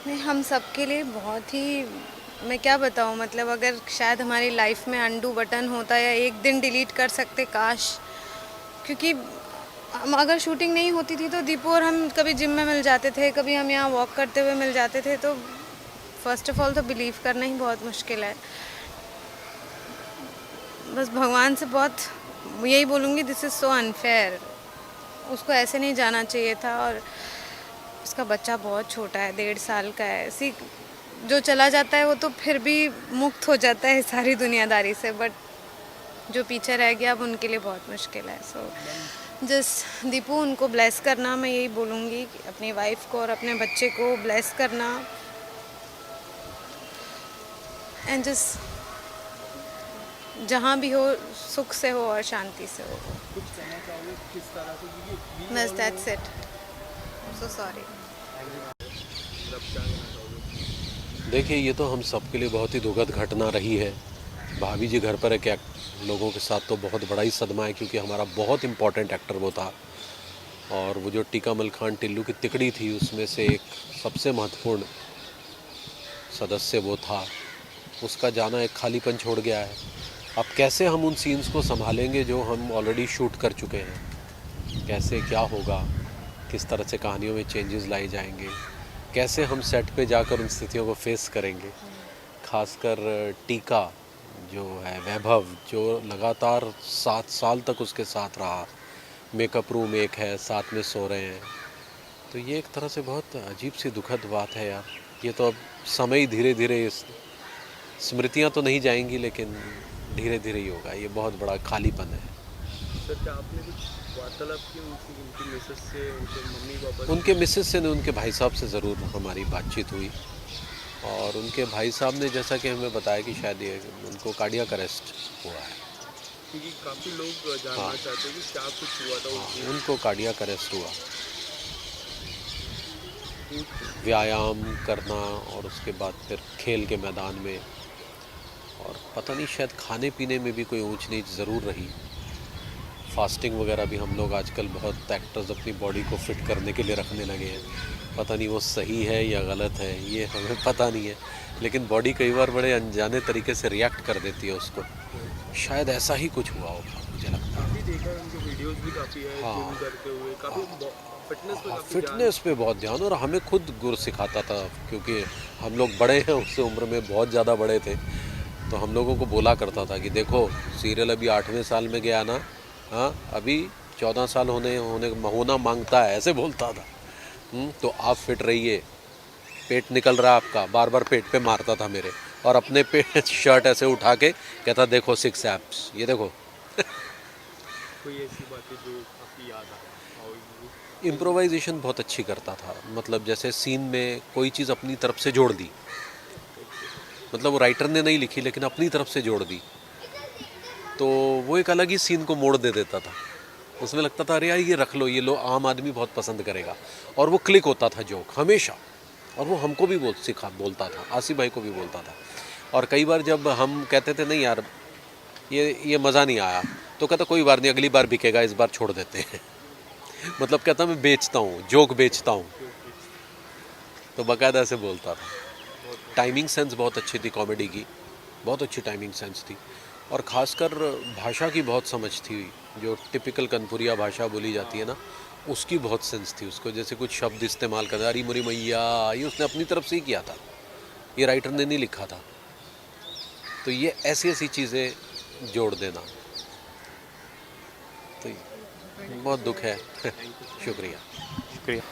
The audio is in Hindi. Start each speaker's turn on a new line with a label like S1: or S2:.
S1: नहीं, हम सबके लिए बहुत ही, मैं क्या बताऊँ, मतलब अगर शायद हमारी लाइफ में अंडू बटन होता या एक दिन डिलीट कर सकते, काश। क्योंकि हम अगर शूटिंग नहीं होती थी तो दीपू और हम कभी जिम में मिल जाते थे, कभी हम यहाँ वॉक करते हुए मिल जाते थे। तो फर्स्ट ऑफ ऑल तो बिलीव करना ही बहुत मुश्किल है। बस भगवान से बहुत यही बोलूँगी, दिस इज़ सो अनफेयर। उसको ऐसे नहीं जाना चाहिए था। और उसका बच्चा बहुत छोटा है, 1.5 साल का है। ऐसी जो चला जाता है वो तो फिर भी मुक्त हो जाता है सारी दुनियादारी से, बट जो पीछे रह गया अब उनके लिए बहुत मुश्किल है। सो जस्ट दीपू, उनको ब्लेस करना, मैं यही बोलूँगी कि अपनी वाइफ को और अपने बच्चे को ब्लेस करना। एंड जस्ट जहाँ भी हो, सुख से हो और शांति से हो।
S2: कुछ कहना चाहोगे किस तरह से, क्योंकि
S1: बस दैट्स इट। So sorry.
S2: मतलब क्या कहना चाहोगे?
S3: देखिए, ये तो हम सबके लिए बहुत ही दुखद घटना रही है। भाभी जी घर पर है, क्या लोगों के साथ तो बहुत बड़ा ही सदमा है, क्योंकि हमारा बहुत इम्पोर्टेंट एक्टर वो था। और वो जो टीका मल खान टिल्लू की तिकड़ी थी, उसमें से एक सबसे महत्वपूर्ण सदस्य वो था। उसका जाना एक खालीपन छोड़ गया है। अब कैसे हम उन सीन्स को संभालेंगे जो हम ऑलरेडी शूट कर चुके हैं? कैसे क्या होगा? किस तरह से कहानियों में चेंजेस लाए जाएंगे? कैसे हम सेट पे जाकर उन स्थितियों को फेस करेंगे? खासकर टीका जो है, वैभव, जो लगातार 7 साल तक उसके साथ रहा, मेकअप रूम एक है, साथ में सो रहे हैं। तो ये एक तरह से बहुत अजीब सी दुखद बात है यार। ये तो अब समय ही धीरे धीरे, स्मृतियाँ तो नहीं जाएंगी, लेकिन धीरे धीरे ही होगा। ये बहुत बड़ा खालीपन है।
S2: सर, क्या आपने कुछ वार्तालाप की उनकी उनकी मिसेस से, उनके मम्मी पापा से?
S3: उनके मिसेस से नहीं, उनके भाई साहब से ज़रूर हमारी बातचीत हुई। और उनके भाई साहब ने जैसा कि हमें बताया कि शायद ये उनको कार्डियक अरेस्ट हुआ है।
S2: क्योंकि काफ़ी लोग
S3: हाँ,
S2: जानना चाहते हैं कि क्या कुछ हुआ था उस
S3: हाँ,
S2: दिन।
S3: उनको कार्डियक अरेस्ट हुआ।
S2: तो
S3: व्यायाम करना और उसके बाद फिर खेल के मैदान में, और पता नहीं शायद खाने पीने में भी कोई ऊंच नीच ज़रूर रही। फास्टिंग वगैरह भी हम लोग आजकल बहुत एक्टर्स अपनी बॉडी को फिट करने के लिए रखने लगे हैं। पता नहीं वो सही है या गलत है, ये हमें पता नहीं है। लेकिन बॉडी कई बार बड़े अनजाने तरीके से रिएक्ट कर देती है उसको। शायद ऐसा ही कुछ हुआ होगा, मुझे लगता है।
S2: काफ़ी देखा है, उनके वीडियोस भी काफ़ी है जिम
S3: हाँ,
S2: करते हुए, काफ़ी फिटनेस पे
S3: हाँ,
S2: काफ़ी ध्यान।
S3: फिटनेस पे बहुत ध्यान। और हमें खुद गुर सिखाता था, क्योंकि हम लोग बड़े हैं, उससे उम्र में बहुत ज़्यादा बड़े थे। तो हम लोगों को बोला करता था कि देखो, सीरियल अभी 8वें साल में गया ना, हाँ, अभी 14 साल होना मांगता है, ऐसे बोलता था। तो आप फिट रहिए। पेट निकल रहा है आपका, बार बार पेट पे मारता था मेरे। और अपने पेट शर्ट ऐसे उठा के कहता, देखो 6 एब्स, ये देखो।
S2: कोई ऐसी बातें जो काफ़ी याद आओगी?
S3: इम्प्रोवाइजेशन बहुत अच्छी करता था। मतलब जैसे सीन में कोई चीज़ अपनी तरफ से जोड़ दी, मतलब वो राइटर ने नहीं लिखी लेकिन अपनी तरफ से जोड़ दी, तो वो एक अलग ही सीन को मोड़ दे देता था। उसमें लगता था, अरे यार ये रख लो, ये लो, आम आदमी बहुत पसंद करेगा। और वो क्लिक होता था जोक हमेशा। और वो हमको भी बोलता था, आसिफ भाई को भी बोलता था। और कई बार जब हम कहते थे नहीं यार, ये मज़ा नहीं आया, तो कहता कोई बार नहीं, अगली बार बिकेगा, इस बार छोड़ देते हैं। मतलब कहता मैं बेचता हूँ, जोक बेचता हूँ।
S2: जो बेचते
S3: तो बाकायदा ऐसे बोलता था।
S2: बहुत बहुत।
S3: टाइमिंग सेंस बहुत अच्छी थी कॉमेडी की, बहुत अच्छी टाइमिंग सेंस थी। और ख़ासकर भाषा की बहुत समझ थी। जो टिपिकल कनपुरिया भाषा बोली जाती है ना, उसकी बहुत सेंस थी उसको। जैसे कुछ शब्द इस्तेमाल करना, अरी मुरी मैया, ये उसने अपनी तरफ से ही किया था, ये राइटर ने नहीं लिखा था। तो ये ऐसी ऐसी चीज़ें जोड़ देना, तो बहुत दुख है।
S2: Thank you.
S3: शुक्रिया।
S2: शुक्रिया।